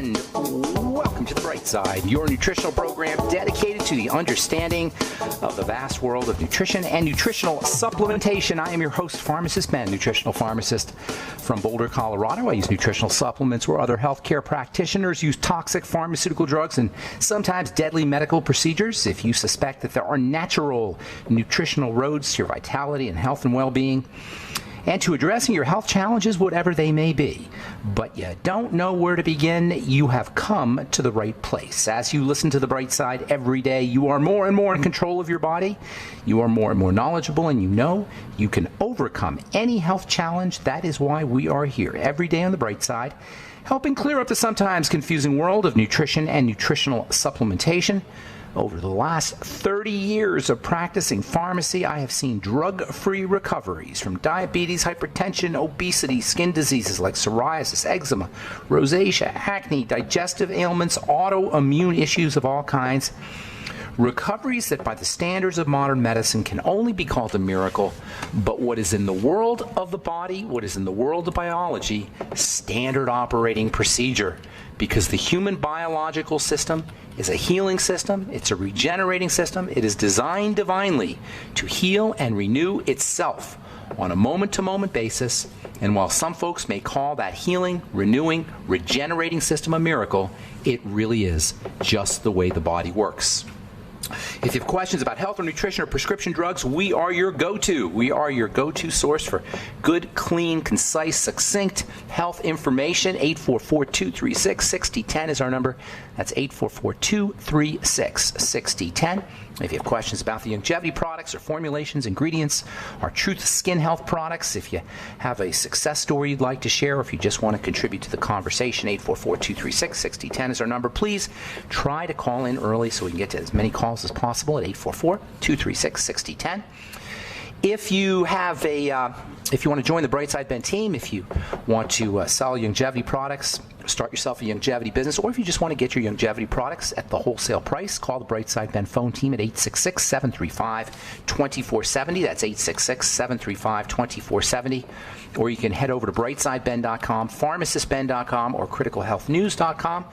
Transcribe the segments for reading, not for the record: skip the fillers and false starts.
and welcome to The Bright Side, your nutritional program dedicated to the understanding of the vast world of nutrition and nutritional supplementation. I am your host, Pharmacist Ben, nutritional pharmacist from Boulder, Colorado. I use nutritional supplements where other healthcare practitioners use toxic pharmaceutical drugs and sometimes deadly medical procedures. If you suspect that there are natural nutritional roads to your vitality and health and well-being, and to addressing your health challenges, whatever they may be, but you don't know where to begin, you have come to the right place. As you listen to The Bright Side every day, you are more and more in control of your body, you are more and more knowledgeable, and you know you can overcome any health challenge. That is why we are here every day on The Bright Side, helping clear up the sometimes confusing world of nutrition and nutritional supplementation. Over the last 30 years of practicing pharmacy, I have seen drug-free recoveries from diabetes, hypertension, obesity, skin diseases like psoriasis, eczema, rosacea, acne, digestive ailments, autoimmune issues of all kinds. Recoveries that by the standards of modern medicine can only be called a miracle, but what is in the world of the body, what is in the world of biology, standard operating procedure. Because the human biological system is a healing system, it's a regenerating system, it is designed divinely to heal and renew itself on a moment-to-moment basis. And while some folks may call that healing, renewing, regenerating system a miracle, it really is just the way the body works. If you have questions about health or nutrition or prescription drugs, we are your go-to. We are your go-to source for good, clean, concise, succinct health information. 844-236-6010 is our number. That's 844-236-6010. If you have questions about the longevity products or formulations, ingredients, our Truth Skin Health products, if you have a success story you'd like to share, or if you just want to contribute to the conversation, 844-236-6010 is our number. Please try to call in early so we can get to as many calls as possible at 844-236-6010. If you have if you want to join the Brightside Ben team, if you want to sell longevity products, start yourself a longevity business, or if you just want to get your longevity products at the wholesale price, call the Brightside Ben phone team at 866-735-2470. That's 866-735-2470. Or you can head over to brightsideben.com, pharmacistben.com, or criticalhealthnews.com.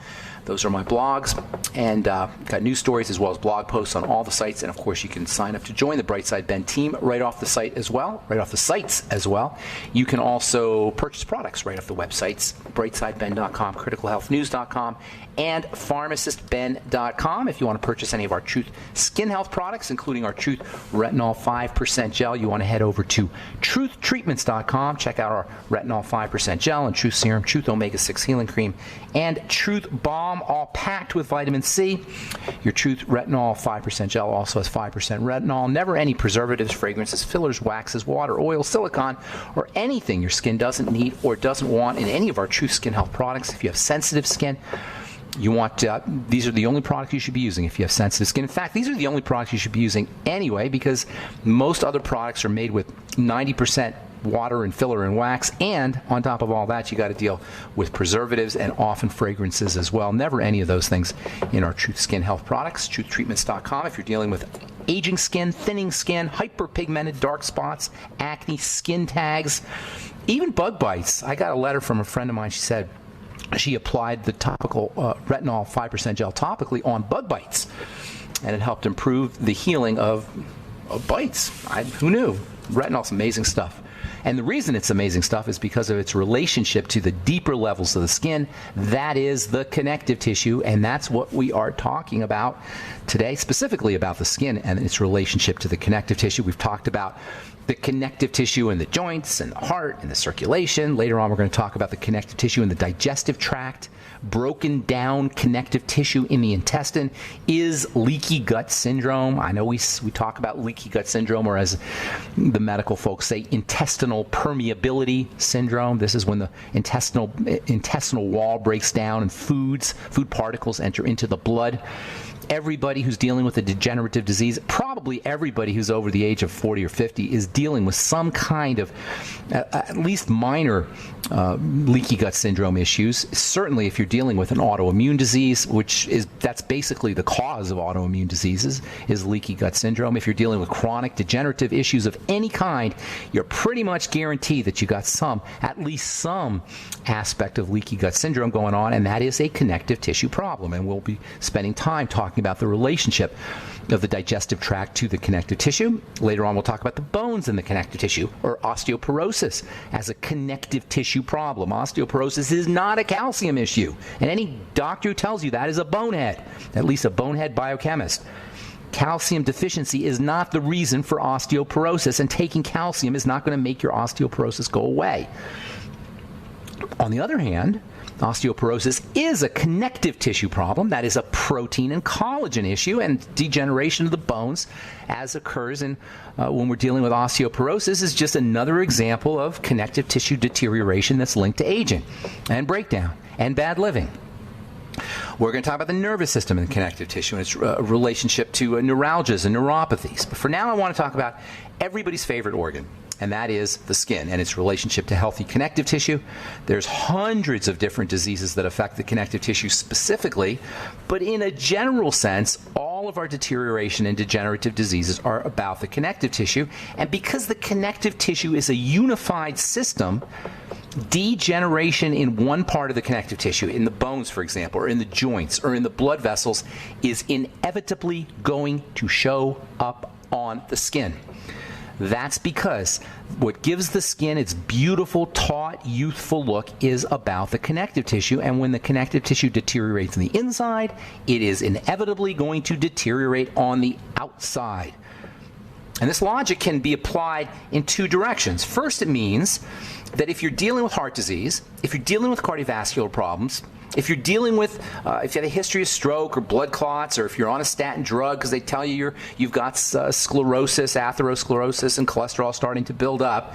Those are my blogs, and got news stories as well as blog posts on all the sites. And of course, you can sign up to join the Brightside Ben team right off the site as well, right off the sites as well. You can also purchase products right off the websites, brightsideben.com, criticalhealthnews.com, and pharmacistben.com. If you want to purchase any of our Truth Skin Health products, including our Truth Retinol 5% Gel, you want to head over to truthtreatments.com. Check out our Retinol 5% Gel and Truth Serum, Truth Omega 6 Healing Cream, and Truth Balm, all packed with vitamin C. Your Truth Retinol 5% Gel also has 5% retinol. Never any preservatives, fragrances, fillers, waxes, water, oil, silicone, or anything your skin doesn't need or doesn't want in any of our Truth Skin Health products. If you have sensitive skin, you want these are the only products you should be using if you have sensitive skin. In fact, these are the only products you should be using anyway, because most other products are made with 90% water and filler and wax, and on top of all that, you got to deal with preservatives and often fragrances as well. Never any of those things in our Truth Skin Health products. Truthtreatments.com if you're dealing with aging skin, thinning skin, hyperpigmented dark spots, acne, skin tags, even bug bites. I got a letter from a friend of mine. She said she applied the topical Retinol 5% Gel topically on bug bites, and it helped improve the healing of bites. Who knew? Retinol's amazing stuff. And the reason it's amazing stuff is because of its relationship to the deeper levels of the skin. That is the connective tissue, and that's what we are talking about today, specifically about the skin and its relationship to the connective tissue. We've talked about the connective tissue in the joints and the heart and the circulation. Later on, we're going to talk about the connective tissue in the digestive tract. Broken down connective tissue in the intestine is leaky gut syndrome. I know we talk about leaky gut syndrome, or as the medical folks say, intestinal permeability syndrome. This is when the intestinal wall breaks down and food particles enter into the blood. everybody who's dealing with a degenerative disease, probably everybody who's over the age of 40 or 50 is dealing with some kind of at least minor leaky gut syndrome issues. Certainly if you're dealing with an autoimmune disease, that's basically the cause of autoimmune diseases, is leaky gut syndrome. If you're dealing with chronic degenerative issues of any kind, you're pretty much guaranteed that you got at least some aspect of leaky gut syndrome going on, and that is a connective tissue problem. And we'll be spending time talking about the relationship of the digestive tract to the connective tissue. Later on, we'll talk about the bones in the connective tissue, or osteoporosis as a connective tissue problem. Osteoporosis is not a calcium issue, and any doctor who tells you that is a bonehead, at least a bonehead biochemist. Calcium deficiency is not the reason for osteoporosis, and taking calcium is not going to make your osteoporosis go away. On the other hand, osteoporosis is a connective tissue problem. That is a protein and collagen issue, and degeneration of the bones, as occurs when we're dealing with osteoporosis, is just another example of connective tissue deterioration that's linked to aging and breakdown and bad living. We're going to talk about the nervous system and the connective tissue and its relationship to neuralgias and neuropathies. But for now, I want to talk about everybody's favorite organ, and that is the skin and its relationship to healthy connective tissue. There's hundreds of different diseases that affect the connective tissue specifically, but in a general sense, all of our deterioration and degenerative diseases are about the connective tissue. And because the connective tissue is a unified system, degeneration in one part of the connective tissue, in the bones, for example, or in the joints, or in the blood vessels, is inevitably going to show up on the skin. That's because what gives the skin its beautiful, taut, youthful look is about the connective tissue. And when the connective tissue deteriorates on the inside, it is inevitably going to deteriorate on the outside. And this logic can be applied in two directions. First, it means that if you're dealing with heart disease, if you're dealing with cardiovascular problems, if you're dealing with, if you have a history of stroke or blood clots, or if you're on a statin drug because they tell you you've got sclerosis, atherosclerosis, and cholesterol starting to build up,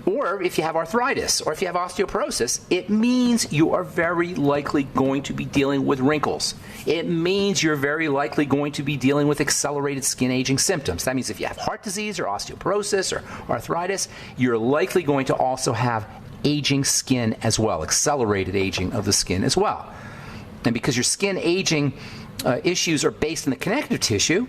or if you have arthritis, or if you have osteoporosis, it means you are very likely going to be dealing with wrinkles. It means you're very likely going to be dealing with accelerated skin aging symptoms. That means if you have heart disease or osteoporosis or arthritis, you're likely going to also have aging skin as well, accelerated aging of the skin as well. And because your skin aging issues are based in the connective tissue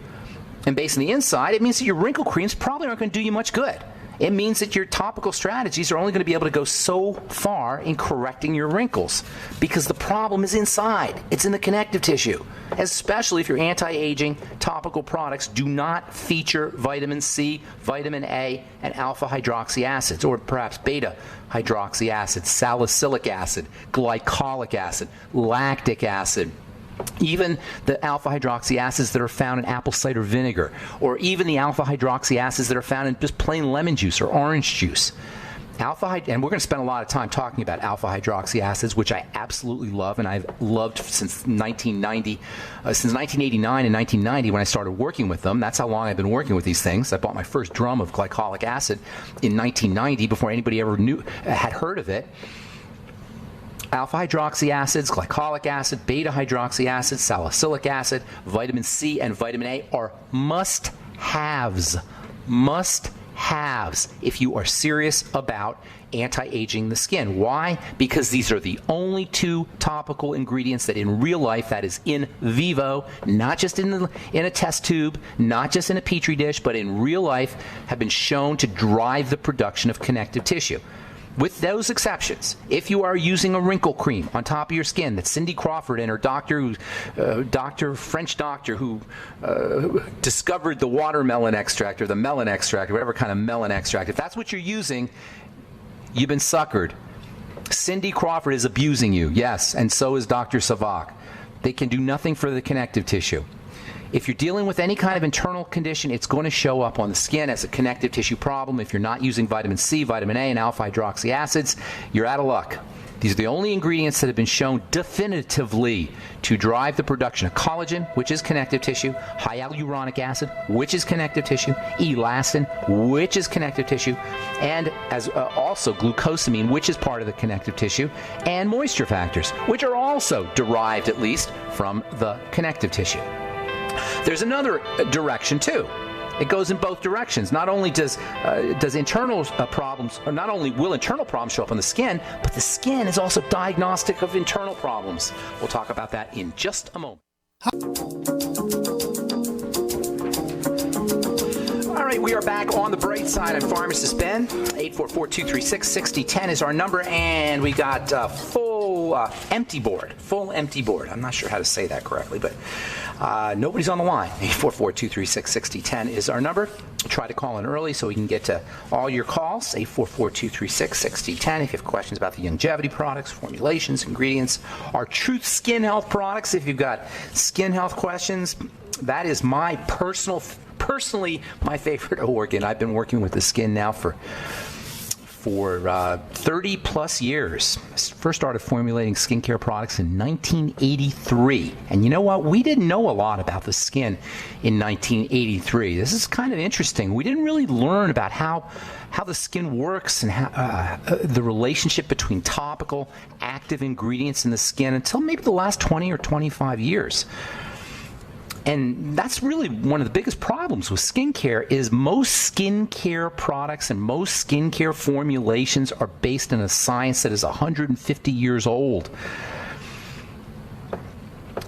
and based on the inside, it means that your wrinkle creams probably aren't going to do you much good. It means that your topical strategies are only going to be able to go so far in correcting your wrinkles, because the problem is inside. It's in the connective tissue, especially if your anti-aging topical products do not feature vitamin C, vitamin A, and alpha hydroxy acids, or perhaps beta hydroxy acid, salicylic acid, glycolic acid, lactic acid, even the alpha hydroxy acids that are found in apple cider vinegar, or even the alpha hydroxy acids that are found in just plain lemon juice or orange juice. And we're going to spend a lot of time talking about alpha hydroxy acids, which I absolutely love, and I've loved since 1989 and 1990 when I started working with them. That's how long I've been working with these things. I bought my first drum of glycolic acid in 1990 before anybody ever had heard of it. Alpha hydroxy acids, glycolic acid, beta hydroxy acid, salicylic acid, vitamin C, and vitamin A are must-haves. Must-haves if you are serious about anti-aging the skin. Why? Because these are the only two topical ingredients that in real life, that is in vivo, not just in a test tube, not just in a petri dish, but in real life, have been shown to drive the production of connective tissue. With those exceptions, if you are using a wrinkle cream on top of your skin that Cindy Crawford and her French doctor who discovered the watermelon extract or the melon extract, or whatever kind of melon extract, if that's what you're using, you've been suckered. Cindy Crawford is abusing you, yes, and so is Dr. Savak. They can do nothing for the connective tissue. If you're dealing with any kind of internal condition, it's going to show up on the skin as a connective tissue problem. If you're not using vitamin C, vitamin A, and alpha hydroxy acids, you're out of luck. These are the only ingredients that have been shown definitively to drive the production of collagen, which is connective tissue, hyaluronic acid, which is connective tissue, elastin, which is connective tissue, and as also glucosamine, which is part of the connective tissue, and moisture factors, which are also derived, at least, from the connective tissue. There's another direction, too. It goes in both directions. Not only does internal problems, or not only will internal problems show up on the skin, but the skin is also diagnostic of internal problems. We'll talk about that in just a moment. All right, we are back on the bright side. I'm Pharmacist Ben. 844-236-6010 is our number, and we got full empty board. I'm not sure how to say that correctly, but nobody's on the line. 844-236-6010 is our number. Try to call in early so we can get to all your calls. 844-236-6010 if you have questions about the longevity products, formulations, ingredients, our Truth Skin Health products. If you've got skin health questions, that is my personally my favorite organ. I've been working with the skin now for 30 plus years. I first started formulating skincare products in 1983. And you know what? We didn't know a lot about the skin in 1983. This is kind of interesting. We didn't really learn about how the skin works and how, the relationship between topical, active ingredients in the skin until maybe the last 20 or 25 years. And that's really one of the biggest problems with skincare is most skincare products and most skincare formulations are based in a science that is 150 years old.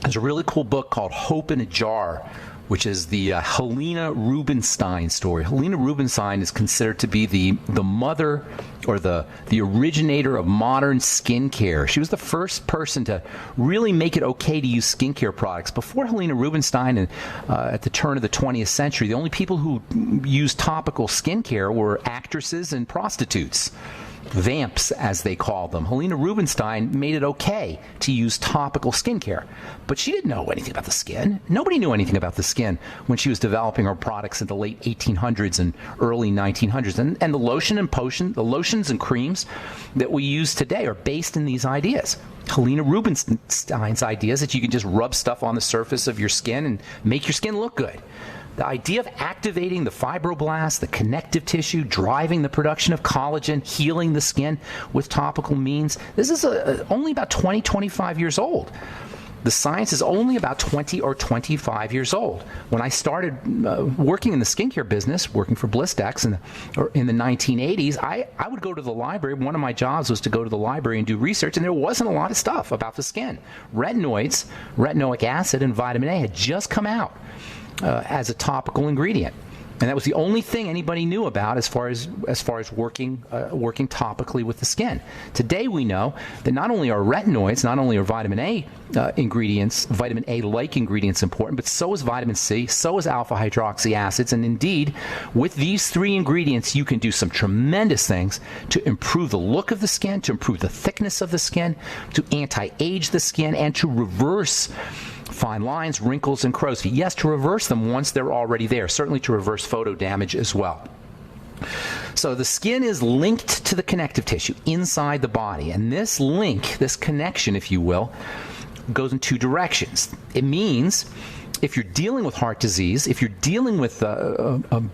There's a really cool book called Hope in a Jar, which is the Helena Rubinstein story. Helena Rubinstein is considered to be the mother or the originator of modern skincare. She was the first person to really make it okay to use skincare products. Before Helena Rubinstein, at the turn of the 20th century, the only people who used topical skincare were actresses and prostitutes. Vamps, as they call them. Helena Rubinstein made it okay to use topical skincare, but she didn't know anything about the skin. Nobody knew anything about the skin when she was developing her products in the late 1800s and early 1900s. And the lotions and creams that we use today are based in these ideas. Helena Rubinstein's ideas that you can just rub stuff on the surface of your skin and make your skin look good. The idea of activating the fibroblasts, the connective tissue, driving the production of collagen, healing the skin with topical means, this is only about 20, 25 years old. The science is only about 20 or 25 years old. When I started working in the skincare business, working for Blistex in the 1980s, I would go to the library. One of my jobs was to go to the library and do research, and there wasn't a lot of stuff about the skin. Retinoids, retinoic acid, and vitamin A had just come out as a topical ingredient, and that was the only thing anybody knew about as far as working topically with the skin. Today we know that not only are retinoids, not only are vitamin A ingredients, vitamin A-like ingredients important, but so is vitamin C, so is alpha hydroxy acids, and indeed, with these three ingredients, you can do some tremendous things to improve the look of the skin, to improve the thickness of the skin, to anti-age the skin, and to reverse fine lines, wrinkles, and crow's feet. Yes, to reverse them once they're already there. Certainly to reverse photo damage as well. So the skin is linked to the connective tissue inside the body. And this link, this connection, if you will, goes in two directions. It means if you're dealing with heart disease, if you're dealing with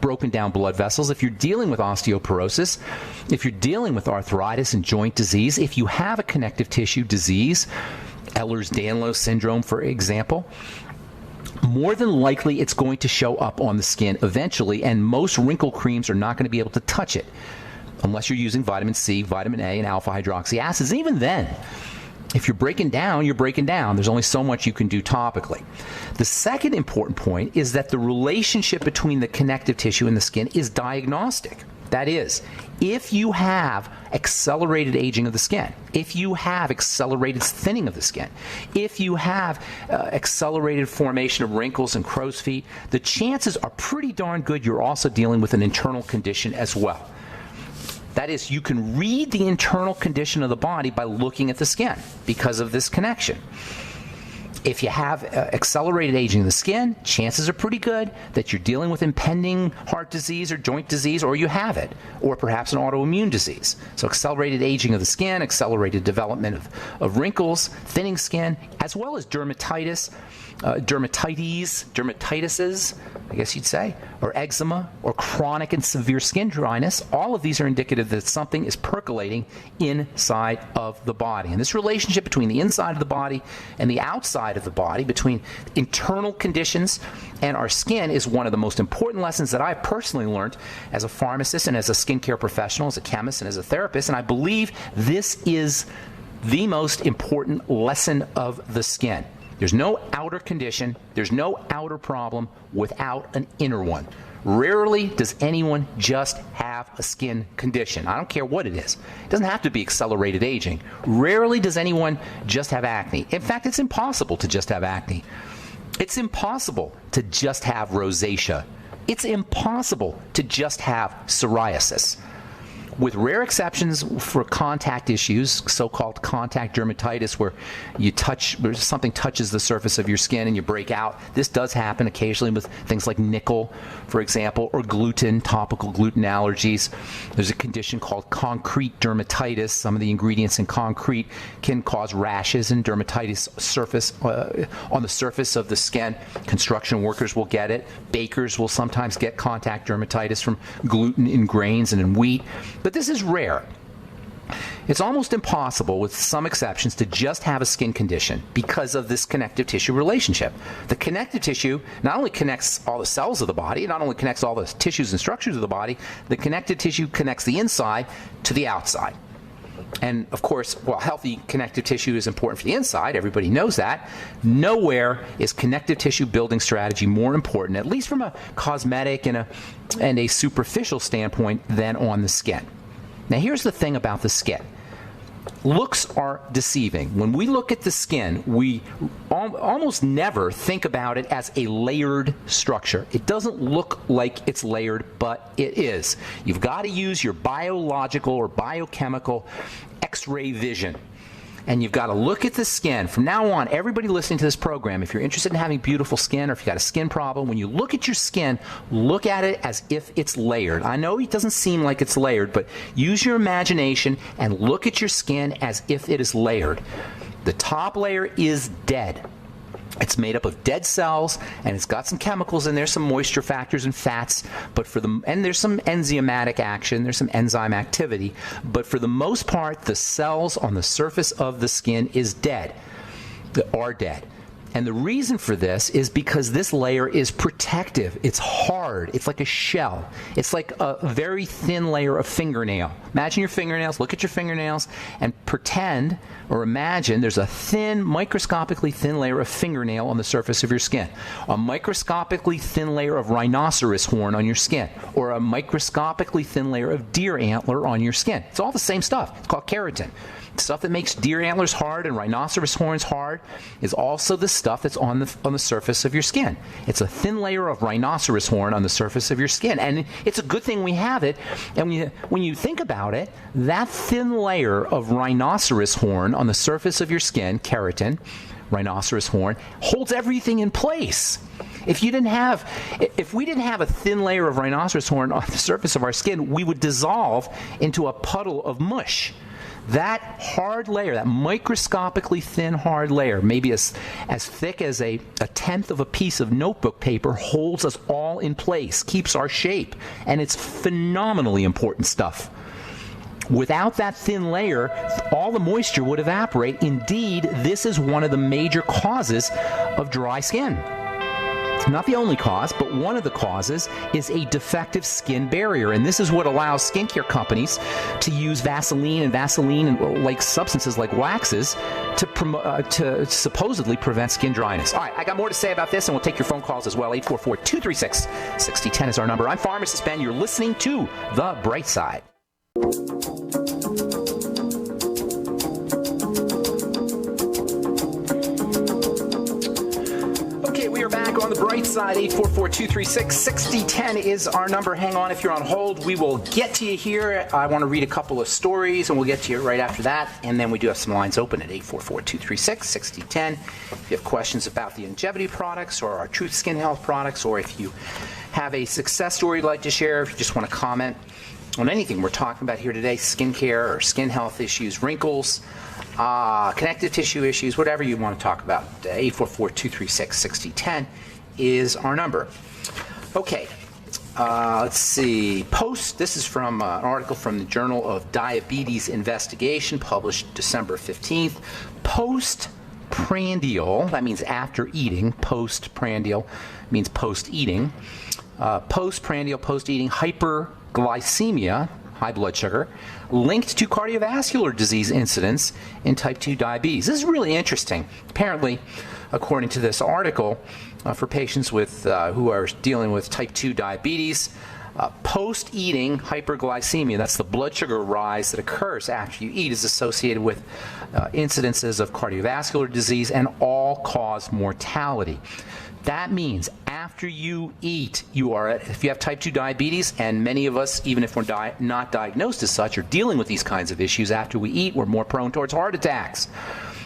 broken down blood vessels, if you're dealing with osteoporosis, if you're dealing with arthritis and joint disease, if you have a connective tissue disease, Ehlers-Danlos syndrome, for example, more than likely it's going to show up on the skin eventually, and most wrinkle creams are not going to be able to touch it unless you're using vitamin C, vitamin A, and alpha hydroxy acids. And even then, if you're breaking down, you're breaking down. There's only so much you can do topically. The second important point is that the relationship between the connective tissue and the skin is diagnostic. That is, if you have accelerated aging of the skin, if you have accelerated thinning of the skin, if you have accelerated formation of wrinkles and crow's feet, the chances are pretty darn good you're also dealing with an internal condition as well. That is, you can read the internal condition of the body by looking at the skin because of this connection. If you have accelerated aging of the skin, chances are pretty good that you're dealing with impending heart disease or joint disease, or you have it, or perhaps an autoimmune disease. So accelerated aging of the skin, accelerated development of wrinkles, thinning skin, as well as dermatitis, dermatitises, I guess you'd say, or eczema, or chronic and severe skin dryness. All of these are indicative that something is percolating inside of the body. And this relationship between the inside of the body and the outside of the body, between internal conditions and our skin, is one of the most important lessons that I personally learned as a pharmacist and as a skincare professional, as a chemist and as a therapist. And I believe this is the most important lesson of the skin. There's no outer condition, there's no outer problem without an inner one. Rarely does anyone just have a skin condition. I don't care what it is. It doesn't have to be accelerated aging. Rarely does anyone just have acne. In fact, it's impossible to just have acne. It's impossible to just have rosacea. It's impossible to just have psoriasis. With rare exceptions for contact issues, so-called contact dermatitis, where something touches the surface of your skin and you break out. This does happen occasionally with things like nickel, for example, or gluten, topical gluten allergies. There's a condition called concrete dermatitis. Some of the ingredients in concrete can cause rashes and dermatitis on the surface of the skin. Construction workers will get it. Bakers will sometimes get contact dermatitis from gluten in grains and in wheat. But this is rare. It's almost impossible, with some exceptions, to just have a skin condition because of this connective tissue relationship. The connective tissue not only connects all the cells of the body, it not only connects all the tissues and structures of the body, the connective tissue connects the inside to the outside. And of course, while healthy connective tissue is important for the inside, everybody knows that, nowhere is connective tissue building strategy more important, at least from a cosmetic and a superficial standpoint, than on the skin. Now here's the thing about the skin. Looks are deceiving. When we look at the skin, we almost never think about it as a layered structure. It doesn't look like it's layered, but it is. You've got to use your biological or biochemical X-ray vision. And you've got to look at the skin. From now on, everybody listening to this program, if you're interested in having beautiful skin, or if you've got a skin problem, when you look at your skin, look at it as if it's layered. I know it doesn't seem like it's layered, but use your imagination and look at your skin as if it is layered. The top layer is dead. It's made up of dead cells, and it's got some chemicals in there, some moisture factors and fats, and there's some enzymatic action, there's some enzyme activity, but for the most part, the cells on the surface of the skin are dead. And the reason for this is because this layer is protective. It's hard. It's like a shell. It's like a very thin layer of fingernail. Imagine your fingernails. Look at your fingernails and pretend or imagine there's a thin, microscopically thin layer of fingernail on the surface of your skin. A microscopically thin layer of rhinoceros horn on your skin. Or a microscopically thin layer of deer antler on your skin. It's all the same stuff. It's called keratin. Stuff that makes deer antlers hard and rhinoceros horns hard is also the stuff that's on the surface of your skin. It's a thin layer of rhinoceros horn on the surface of your skin, and it's a good thing we have it. And when you think about it, that thin layer of rhinoceros horn on the surface of your skin, keratin, rhinoceros horn, holds everything in place. If we didn't have a thin layer of rhinoceros horn on the surface of our skin, we would dissolve into a puddle of mush. That hard layer, that microscopically thin hard layer, maybe as thick as a tenth of a piece of notebook paper, holds us all in place, keeps our shape, and it's phenomenally important stuff. Without that thin layer, all the moisture would evaporate. Indeed, this is one of the major causes of dry skin. Not the only cause, but one of the causes is a defective skin barrier. And this is what allows skincare companies to use Vaseline and like substances like waxes to supposedly prevent skin dryness. All right, I got more to say about this, and we'll take your phone calls as well. 844-236-6010 is our number. I'm Pharmacist Ben. You're listening to The Bright Side. We are back on the bright side. 844-236-6010 is our number. Hang on if you're on hold. We will get to you here. I want to read a couple of stories, and we'll get to you right after that. And then we do have some lines open at 844-236-6010. If you have questions about the longevity products or our Truth Skin Health products, or if you have a success story you'd like to share, if you just want to comment on anything we're talking about here today, skincare or skin health issues, wrinkles, connective tissue issues, whatever you want to talk about, 844-236-6010 is our number. Okay, let's see. This is from an article from the Journal of Diabetes Investigation, published December 15th. Postprandial, that means after eating. Postprandial means post-eating. Postprandial, post-eating hyperglycemia, high blood sugar, linked to cardiovascular disease incidence in type 2 diabetes. This is really interesting. Apparently, according to this article, for patients with who are dealing with type 2 diabetes, post-eating hyperglycemia, that's the blood sugar rise that occurs after you eat, is associated with incidences of cardiovascular disease and all-cause mortality. That means after you eat, if you have type 2 diabetes, and many of us, even if we're not diagnosed as such, are dealing with these kinds of issues, after we eat, we're more prone towards heart attacks.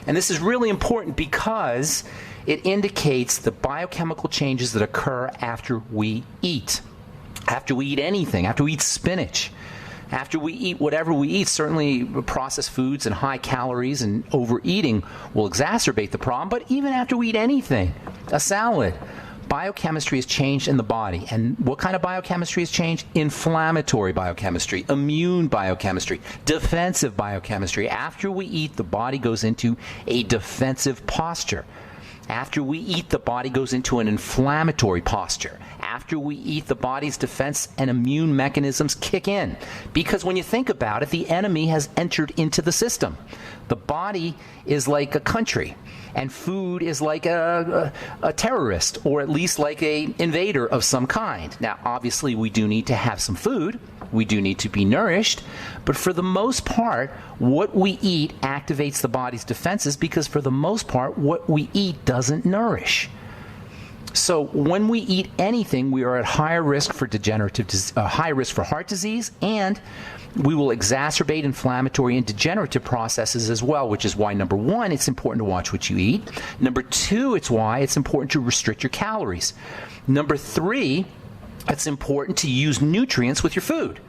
And this is really important because it indicates the biochemical changes that occur after we eat. After we eat anything, after we eat spinach, after we eat whatever we eat, certainly processed foods and high calories and overeating will exacerbate the problem, but even after we eat anything, a salad, biochemistry has changed in the body. And what kind of biochemistry has changed? Inflammatory biochemistry, immune biochemistry, defensive biochemistry. After we eat, the body goes into a defensive posture. After we eat, the body goes into an inflammatory posture. After we eat, the body's defense and immune mechanisms kick in. Because when you think about it, the enemy has entered into the system. The body is like a country, and food is like a terrorist, or at least like an invader of some kind. Now, obviously, we do need to have some food. We do need to be nourished. But for the most part, what we eat activates the body's defenses, because for the most part, what we eat doesn't nourish. So when we eat anything, we are at higher risk for high risk for heart disease, and we will exacerbate inflammatory and degenerative processes as well, which is why, number one, it's important to watch what you eat. Number two, it's why it's important to restrict your calories. Number three, it's important to use nutrients with your food.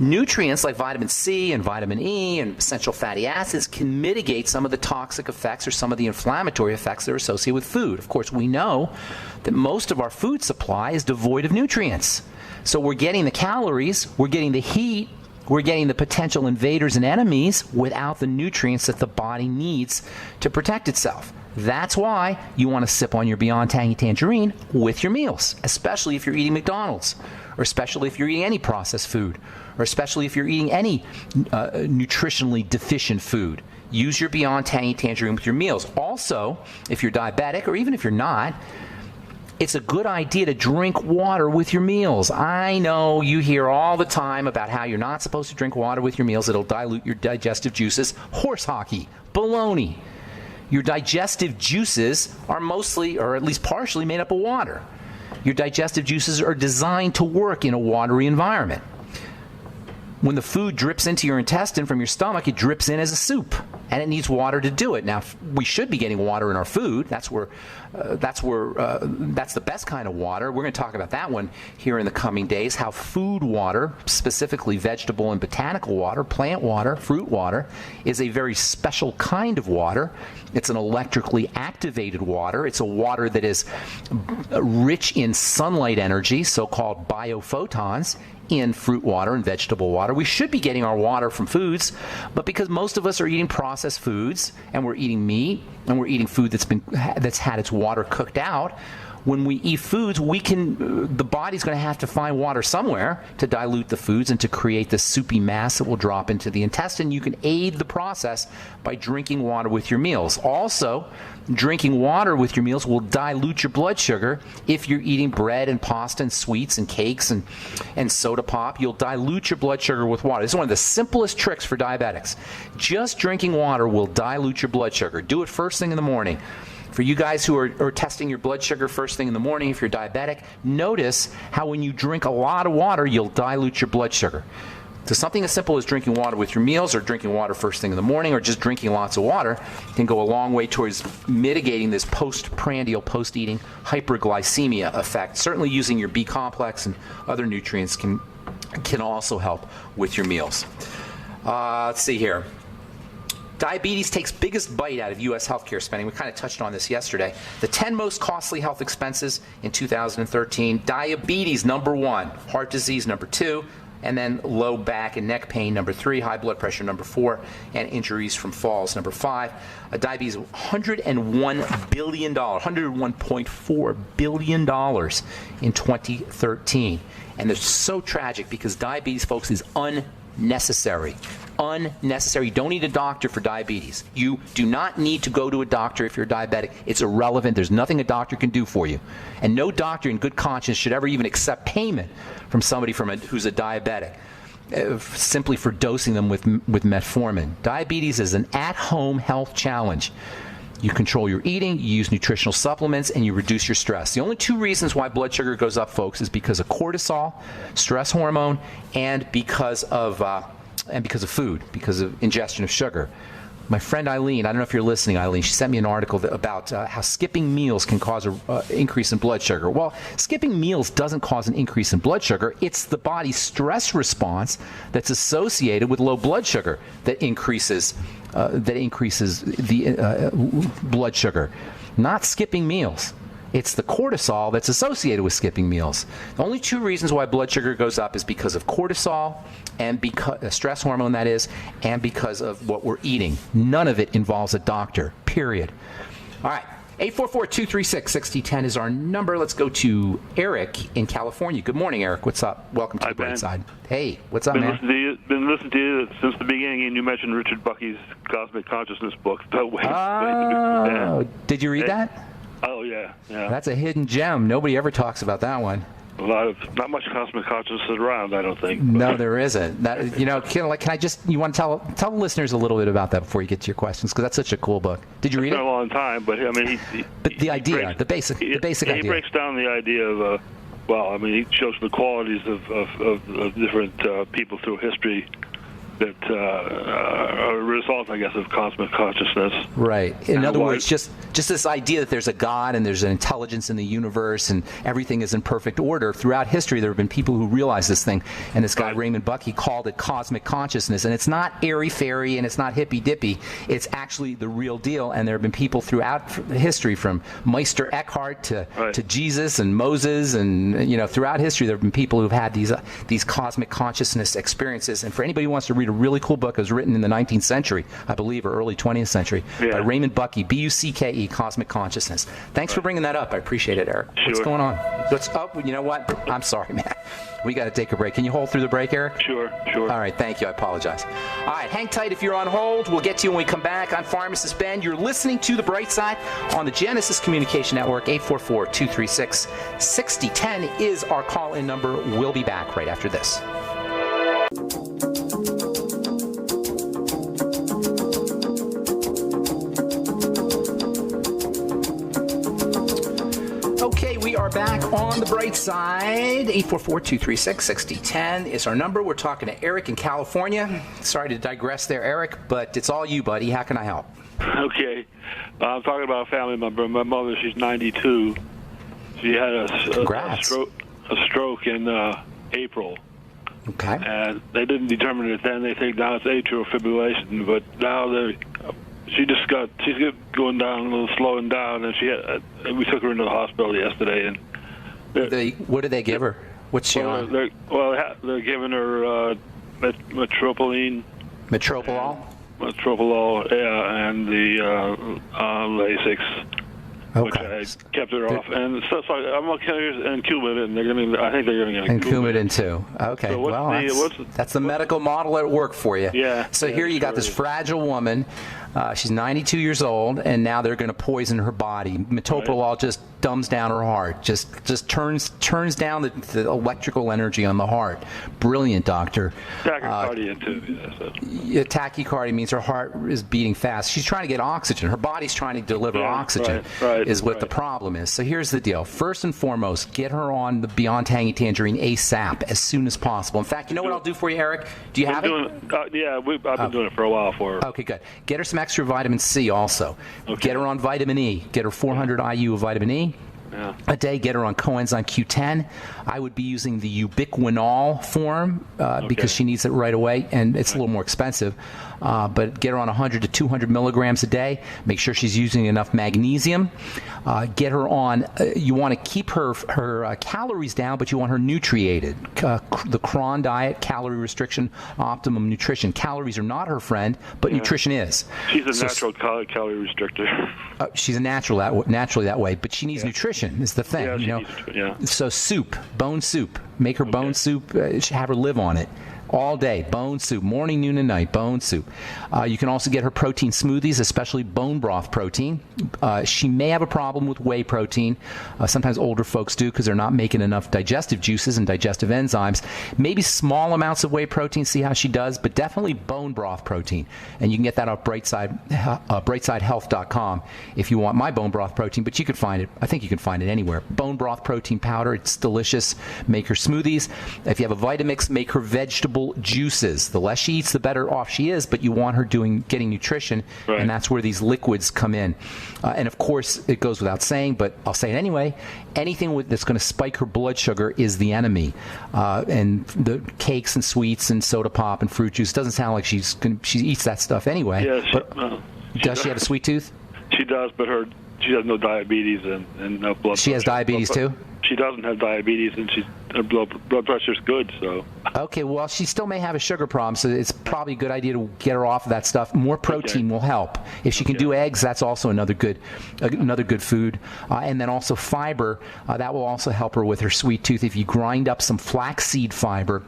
Nutrients like vitamin C and vitamin E and essential fatty acids can mitigate some of the toxic effects or some of the inflammatory effects that are associated with food. Of course, we know that most of our food supply is devoid of nutrients. So we're getting the calories, we're getting the heat, we're getting the potential invaders and enemies without the nutrients that the body needs to protect itself. That's why you want to sip on your Beyond Tangy Tangerine with your meals, especially if you're eating McDonald's, or especially if you're eating any processed food, or especially if you're eating any nutritionally deficient food. Use your Beyond Tangy Tangerine with your meals. Also, if you're diabetic, or even if you're not, it's a good idea to drink water with your meals. I know you hear all the time about how you're not supposed to drink water with your meals. It'll dilute your digestive juices. Horse hockey, baloney. Your digestive juices are mostly, or at least partially, made up of water. Your digestive juices are designed to work in a watery environment. When the food drips into your intestine from your stomach, it drips in as a soup, and it needs water to do it. Now, we should be getting water in our food. That's the best kind of water. We're going to talk about that one here in the coming days, how food water, specifically vegetable and botanical water, plant water, fruit water, is a very special kind of water. It's an electrically activated water. It's a water that is rich in sunlight energy, so-called biophotons, in fruit water and vegetable water. We should be getting our water from foods, but because most of us are eating processed foods, and we're eating meat, and we're eating food that's had its water cooked out, when we eat foods, the body's going to have to find water somewhere to dilute the foods and to create the soupy mass that will drop into the intestine. You can aid the process by drinking water with your meals. Also, drinking water with your meals will dilute your blood sugar. If you're eating bread and pasta and sweets and cakes and soda pop, you'll dilute your blood sugar with water. This is one of the simplest tricks for diabetics. Just drinking water will dilute your blood sugar. Do it first thing in the morning. For you guys who are testing your blood sugar first thing in the morning, if you're diabetic, notice how when you drink a lot of water, you'll dilute your blood sugar. So something as simple as drinking water with your meals, or drinking water first thing in the morning, or just drinking lots of water can go a long way towards mitigating this postprandial, post-eating hyperglycemia effect. Certainly using your B complex and other nutrients can also help with your meals. Let's see here. Diabetes takes biggest bite out of U.S. healthcare spending. We kind of touched on this yesterday. The 10 most costly health expenses in 2013, diabetes, number 1, heart disease, number 2, and then low back and neck pain, number 3, high blood pressure, number 4, and injuries from falls, number 5. Diabetes, $101 billion, $101.4 billion in 2013. And it's so tragic because diabetes, folks, is unnecessary. Unnecessary. You don't need a doctor for diabetes. You do not need to go to a doctor if you're diabetic. It's irrelevant. There's nothing a doctor can do for you. And no doctor in good conscience should ever even accept payment from somebody who's a diabetic simply for dosing them with metformin. Diabetes is an at-home health challenge. You control your eating, you use nutritional supplements, and you reduce your stress. The only 2 reasons why blood sugar goes up, folks, is because of cortisol, stress hormone, and because of food, because of ingestion of sugar. My friend Eileen, I don't know if you're listening, Eileen, she sent me an article about how skipping meals can cause an increase in blood sugar. Well, skipping meals doesn't cause an increase in blood sugar. It's the body's stress response that's associated with low blood sugar that increases the blood sugar, not skipping meals. It's the cortisol that's associated with skipping meals. The only 2 reasons why blood sugar goes up is because of cortisol, and because stress hormone, that is, and because of what we're eating. None of it involves a doctor, period. All right, 844-236-6010 is our number. Let's go to Eric in California. Good morning, Eric. What's up? Welcome to the Bright Side. Hey, what's up, man? Been listening to you since the beginning, and you mentioned Richard Bucky's Cosmic Consciousness book. Did you read that? Oh, yeah. That's a hidden gem. Nobody ever talks about that one. Not much cosmic consciousness around, I don't think. No, there isn't. That, you want to tell the listeners a little bit about that before you get to your questions, because that's such a cool book. Did you read it? It's been a long time, but I mean, the basic idea. He breaks down the idea of, he shows the qualities of different people through history that are a result, I guess, of cosmic consciousness. Right. In other words, just this idea that there's a God and there's an intelligence in the universe and everything is in perfect order. Throughout history, there have been people who realized this thing, and this guy, Raymond Bucky, called it cosmic consciousness. And it's not airy-fairy and it's not hippy-dippy. It's actually the real deal, and there have been people throughout history, from Meister Eckhart to Jesus and Moses, and throughout history, there have been people who've had these cosmic consciousness experiences. And for anybody who wants to read a really cool book, it was written in the 19th century, I believe, or early 20th century, by Raymond Bucky, Bucke, Cosmic Consciousness. Thanks for bringing that up. I appreciate it, Eric. Sure. What's going on? You know what? I'm sorry, man. We got to take a break. Can you hold through the break, Eric? Sure. All right, thank you. I apologize. All right, hang tight if you're on hold. We'll get to you when we come back. I'm Pharmacist Ben. You're listening to The Bright Side on the Genesis Communication Network. 844-236-6010 is our call-in number. We'll be back right after this. Okay, we are back on The Bright Side. 844-236-6010 is our number. We're talking to Eric in California. Sorry to digress there, Eric, but it's all you, buddy. How can I help? Okay. I'm talking about a family member. My mother, she's 92. She had a stroke in April. Okay. And they didn't determine it then. They think now it's atrial fibrillation, but now she's going down a little, slowing down, and we took her into the hospital yesterday. And what did they give her? What's she on? They're giving her Metoprolol, and the Lasix, which I kept her off, and so I'm okay. And Coumadin, I think they're going to get Coumadin too. Okay, so that's the medical model at work for you. Yeah. So here you got this fragile woman. She's 92 years old, and now they're going to poison her body. Metoprolol just dumbs down her heart, just turns down the electrical energy on the heart. Brilliant, doctor. Tachycardia too. Yeah, tachycardia means her heart is beating fast. She's trying to get oxygen. Her body's trying to deliver oxygen, is what the problem is. So here's the deal. First and foremost, get her on the Beyond Tangy Tangerine ASAP as soon as possible. In fact, you know what I'll do for you, Eric? Do you have it? I've been doing it for a while for her. Okay, good. Get her some extra vitamin C also. Okay. Get her on vitamin E. Get her 400 IU of vitamin E a day. Get her on coenzyme Q10. I would be using the ubiquinol form because she needs it right away, and it's a little more expensive. But get her on 100 to 200 milligrams a day. Make sure she's using enough magnesium. Get her on, you want to keep her calories down, but you want her nutriated. The Cron diet, calorie restriction, optimum nutrition. Calories are not her friend, but nutrition is. She's a natural calorie restrictor. She's a naturally that way, but she needs nutrition is the thing. So soup, bone soup. Make her bone soup, have her live on it. All day, bone soup, morning, noon, and night, bone soup. You can also get her protein smoothies, especially bone broth protein. She may have a problem with whey protein. Sometimes older folks do because they're not making enough digestive juices and digestive enzymes. Maybe small amounts of whey protein, see how she does, but definitely bone broth protein. And you can get that off brightsidehealth.com if you want my bone broth protein, but you can find it. I think you can find it anywhere. Bone broth protein powder, it's delicious. Make her smoothies. If you have a Vitamix, make her vegetable juices. The less she eats, the better off she is, but you want her getting nutrition, and that's where these liquids come in. And of course, it goes without saying, but I'll say it anyway, anything that's going to spike her blood sugar is the enemy. And the cakes and sweets and soda pop and fruit juice, doesn't sound like she eats that stuff anyway. Yeah, does she have a sweet tooth? She does, but she has no diabetes and no blood pressure. She has diabetes too? She doesn't have diabetes, and her blood pressure's good. So okay, well, she still may have a sugar problem, so it's probably a good idea to get her off of that stuff. More protein will help. If she can do eggs, that's also another good food. And then also fiber, that will also help her with her sweet tooth. If you grind up some flaxseed fiber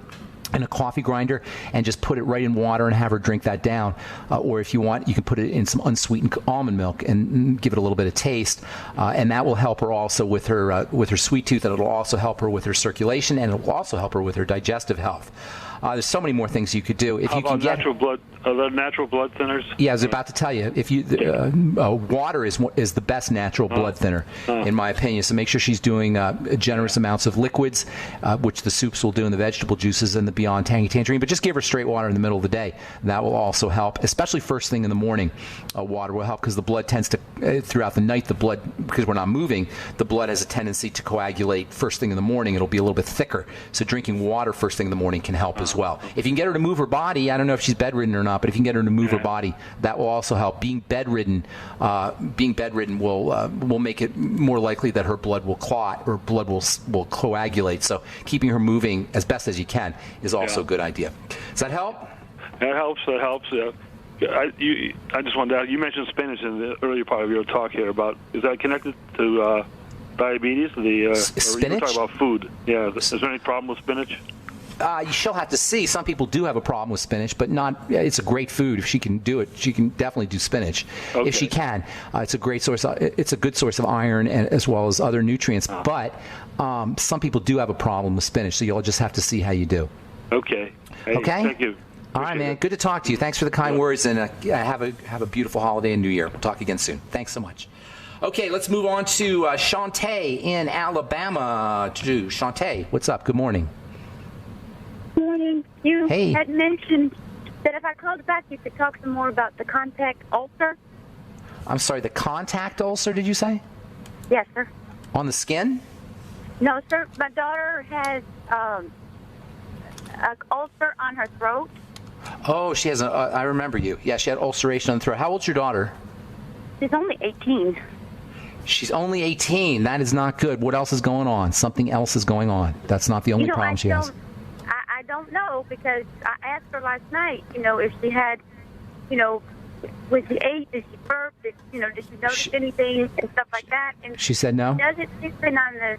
in a coffee grinder and just put it right in water and have her drink that down, or if you want, you can put it in some unsweetened almond milk and give it a little bit of taste, and that will help her also with her sweet tooth, and it'll also help her with her circulation, and it'll also help her with her digestive health. There's so many more things you could do. If you can get natural blood, are there natural blood thinners? Yeah, I was about to tell you. If you water is the best natural blood thinner, in my opinion. So make sure she's doing generous amounts of liquids, which the soups will do, and the vegetable juices and the Beyond Tangy Tangerine. But just give her straight water in the middle of the day. That will also help, especially first thing in the morning. Water will help because the blood tends to throughout the night. The blood, because we're not moving, the blood has a tendency to coagulate first thing in the morning. It'll be a little bit thicker. So drinking water first thing in the morning can help as well. If you can get her to move her body, I don't know if she's bedridden or not, but if you can get her to move her body, that will also help. Being bedridden will make it more likely that her blood will clot or blood will coagulate. So keeping her moving as best as you can is also a good idea. Does that help? That helps. Yeah. I just wanted to ask, you mentioned spinach in the earlier part of your talk here about, is that connected to diabetes? Spinach? You were talking about food. Yeah. Is there any problem with spinach? She'll have to see. Some people do have a problem with spinach, but not. It's a great food. If she can do it, she can definitely do spinach. Okay. If she can, it's a great source. It's a good source of iron and as well as other nutrients. But some people do have a problem with spinach, so you'll just have to see how you do. Okay. Hey, okay. Thank you. All right, man. Good to talk to you. Thanks for the kind words, and have a beautiful holiday and New Year. We'll talk again soon. Thanks so much. Okay, let's move on to Shantae in Alabama. Shantae, what's up? Good morning. Morning. You had mentioned that if I called back, you could talk some more about the contact ulcer. I'm sorry, the contact ulcer, did you say? Yes, sir. On the skin? No, sir. My daughter has an ulcer on her throat. Oh, she has I remember you. Yeah, she had ulceration on the throat. How old's your daughter? She's only 18. She's only 18. That is not good. What else is going on? Something else is going on. That's not the only problem she has. I don't know, because I asked her last night, if she had, when she ate, did she burp, did she notice anything and stuff like that? And she said no? She's been on the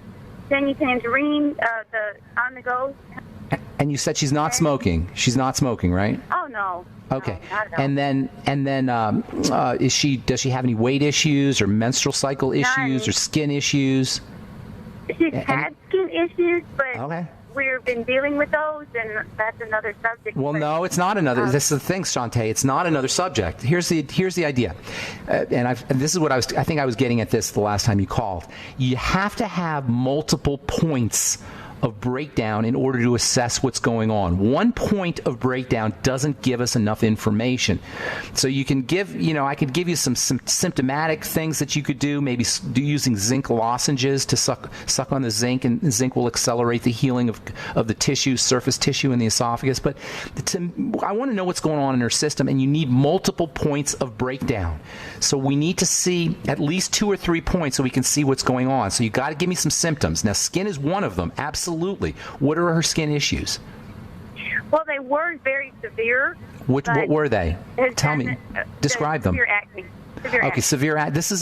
Tangy Tangerine, the on-the-go. And you said she's not smoking. She's not smoking, right? Oh, no. Okay. No, not at all. And then does she have any weight issues or menstrual cycle issues None. or skin issues? She's had skin issues, but Okay. we've been dealing with those, and that's another subject. Well, but, no, it's not another. This is the thing, Shantae. It's not another subject. Here's the idea, and this is what I think I was getting at this the last time you called. You have to have multiple points of breakdown in order to assess what's going on. One point of breakdown doesn't give us enough information. So you can give, I could give you some symptomatic things that you could do, maybe using zinc lozenges to suck on the zinc, and zinc will accelerate the healing of the tissue, surface tissue in the esophagus. But I want to know what's going on in her system, and you need multiple points of breakdown. So we need to see at least 2 or 3 points so we can see what's going on. So you got to give me some symptoms. Now, skin is one of them, absolutely. What are her skin issues? Well, they were very severe. What were they? Tell me. Describe them. Severe acne. Okay, severe acne. This is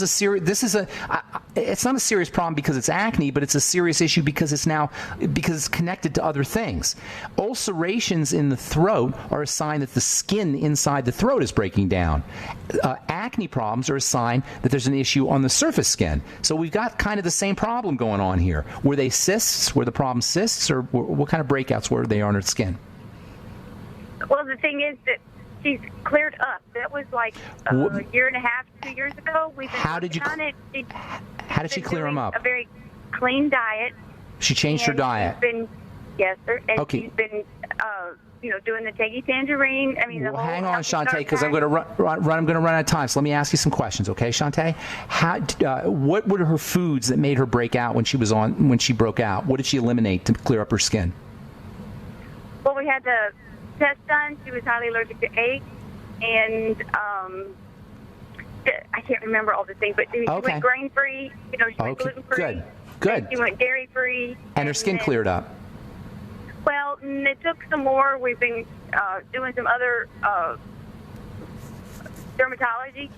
it's not a serious problem because it's acne, but it's a serious issue because it's connected to other things. Ulcerations in the throat are a sign that the skin inside the throat is breaking down. Acne problems are a sign that there's an issue on the surface skin. So we've got kind of the same problem going on here. Were they cysts? Were the problem cysts, or what kind of breakouts were they on her skin? Well, the thing is that she's cleared up. That was like a year and a half, 2 years ago. We've been working on it. How did she clear them up? A very clean diet. She changed her diet. Yes, sir. And Okay. she's been, doing the Teggy Tangerine. I mean, Hang on, Shantae, because I'm going to run out of time. So let me ask you some questions, okay, Shantae? What were her foods that made her break out when she broke out? What did she eliminate to clear up her skin? Well, we had the test done. She was highly allergic to eggs, and I can't remember all the things, but she went grain-free. She went gluten-free. Good. She went dairy-free. And her skin cleared up. Well, it took some more. We've been doing some other dermatology.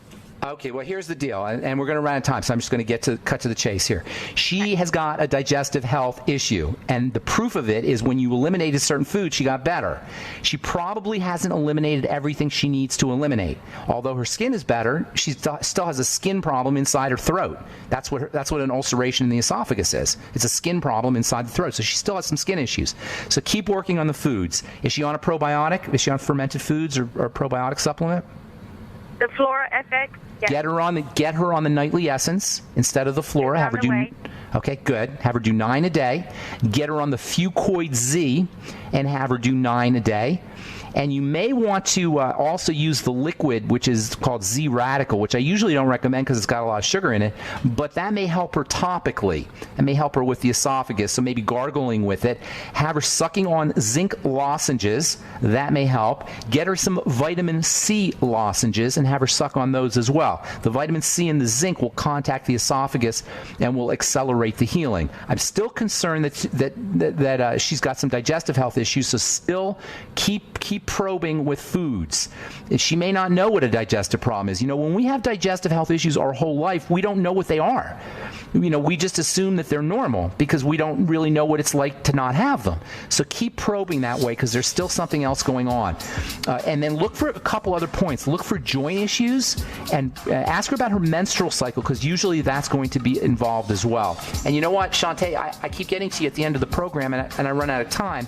Okay, well, here's the deal, and we're going to run out of time, so I'm just going to cut to the chase here. She has got a digestive health issue, and the proof of it is when you eliminated certain foods, she got better. She probably hasn't eliminated everything she needs to eliminate. Although her skin is better, she still has a skin problem inside her throat. That's what an ulceration in the esophagus is. It's a skin problem inside the throat, so she still has some skin issues. So keep working on the foods. Is she on a probiotic? Is she on fermented foods or a probiotic supplement? The Flora FX. Yes. Get her on the nightly essence instead of the Flora. Have her do. Okay, good. Have her do 9 a day. Get her on the Fucoid Z and have her do 9 a day. And you may want to also use the liquid, which is called Z Radical, which I usually don't recommend because it's got a lot of sugar in it, but that may help her topically. It may help her with the esophagus, so maybe gargling with it. Have her sucking on zinc lozenges. That may help. Get her some vitamin C lozenges and have her suck on those as well. The vitamin C and the zinc will contact the esophagus and will accelerate the healing. I'm still concerned that she's got some digestive health issues, so still keep probing with foods. She may not know what a digestive problem is. When we have digestive health issues our whole life, we don't know what they are. We just assume that they're normal because we don't really know what it's like to not have them. So keep probing that way because there's still something else going on. And then look for a couple other points. Look for joint issues and ask her about her menstrual cycle because usually that's going to be involved as well. And you know what, Shantae, I keep getting to you at the end of the program and I run out of time.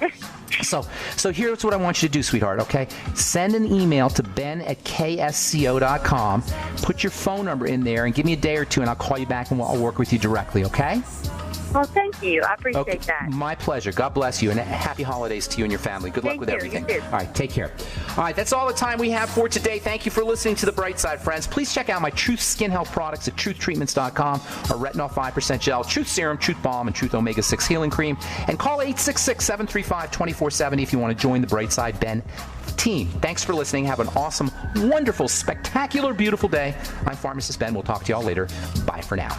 So here's what I want you to do, sweetheart, okay? Send an email to ben@ksco.com. Put your phone number in there and give me a day or two, and I'll call you back and I'll work with you directly, okay? Well, thank you. I appreciate that. My pleasure. God bless you, and happy holidays to you and your family. Good luck with everything. You too. All right, take care. All right, that's all the time we have for today. Thank you for listening to The Bright Side, friends. Please check out my Truth Skin Health products at truthtreatments.com, our Retinol 5% Gel, Truth Serum, Truth Balm, and Truth Omega-6 Healing Cream. And call 866-735-2470 if you want to join the Bright Side Ben team. Thanks for listening. Have an awesome, wonderful, spectacular, beautiful day. I'm Pharmacist Ben. We'll talk to you all later. Bye for now.